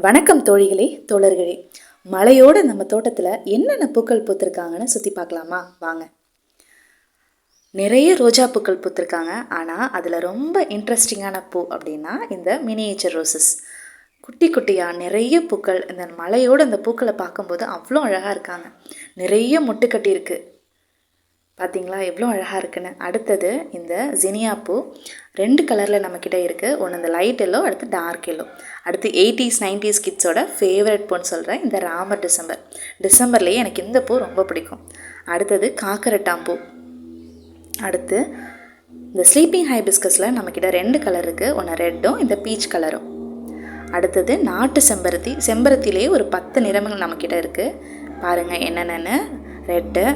வணக்கம் தோழிகளே, தோழர்களே. மழையோட நம்ம தோட்டத்தில் என்னென்ன பூக்கள் பூத்திருக்காங்கன்னு சுற்றி பார்க்கலாமா? வாங்க. நிறைய ரோஜா பூக்கள் பூத்திருக்காங்க. ஆனால் அதில் ரொம்ப இன்ட்ரெஸ்டிங்கான பூ அப்படின்னா இந்த மினியேச்சர் ரோசஸ். குட்டி குட்டியாக நிறைய பூக்கள். இந்த மழையோடு அந்த பூக்களை பார்க்கும்போது அவ்வளோ அழகாக இருக்காங்க. நிறைய மொட்டு கட்டி இருக்குது. பார்த்திங்களா எவ்வளோ அழகாக இருக்குன்னு. அடுத்தது இந்த ஜினியா பூ 2 கலரில் நம்மக்கிட்ட இருக்குது. ஒன்று இந்த லைட் எல்லோ, அடுத்து டார்க் எல்லோ. அடுத்து 80s 90s கிட்ஸோட ஃபேவரட் பூன்னு சொல்கிறேன் இந்த ராமர் டிசம்பர்லேயே எனக்கு இந்த பூ ரொம்ப பிடிக்கும். அடுத்தது காக்கரட்டாம்பூ. அடுத்து இந்த ஸ்லீப்பிங் ஹைபிஸ்கஸில் நம்மக்கிட்ட 2 கலர் இருக்குது. ஒன்று ரெட்டும் இந்த பீச் கலரும். அடுத்தது நாட்டு செம்பருத்திலேயே ஒரு 10 நிறங்கள் நம்மக்கிட்ட இருக்குது. பாருங்கள் என்னென்னு. ரெட்டு,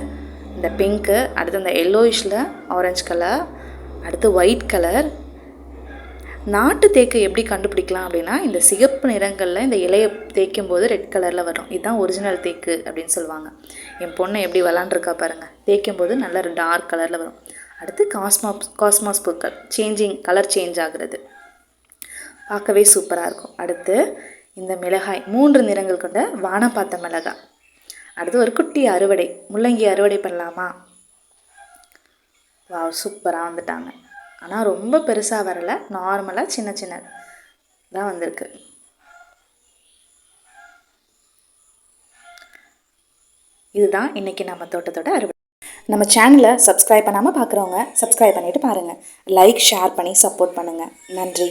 இந்த பிங்க்கு, அடுத்து இந்த எல்லோயிஷில் ஆரஞ்சு கலர், அடுத்து ஒயிட் கலர். நாட்டு தேக்கு எப்படி கண்டுபிடிக்கலாம் அப்படின்னா, இந்த சிகப்பு நிறங்களில் இந்த இலையை தேய்க்கும் போது ரெட் கலரில் வரும். இதுதான் ஒரிஜினல் தேக்கு அப்படின்னு சொல்லுவாங்க. என் பொண்ணை எப்படி விளாண்டுருக்கா பாருங்கள். தேய்க்கும் போது நல்ல டார்க் கலரில் வரும். அடுத்து காஸ்மாஸ் பூக்கள், கலர் சேஞ்ச் ஆகுறது பார்க்கவே சூப்பராக இருக்கும். அடுத்து இந்த மிளகாய், 3 நிறங்கள் கொண்ட வானப்பாத்த மிளகாய். அடுத்து ஒரு குட்டி அறுவடை, முள்ளங்கி அறுவடை பண்ணலாமா? வா, சூப்பராக வந்துட்டாங்க. ஆனால் ரொம்ப பெருசாக வரலை, நார்மலாக சின்ன சின்ன தான் வந்திருக்கு. இதுதான் இன்றைக்கி நம்ம தோட்டத்தோட அறுவடை. நம்ம சேனலை சப்ஸ்கிரைப் பண்ணாமல் பார்க்குறவங்க சப்ஸ்கிரைப் பண்ணிவிட்டு பாருங்கள். லைக், ஷேர் பண்ணி சப்போர்ட் பண்ணுங்கள். நன்றி.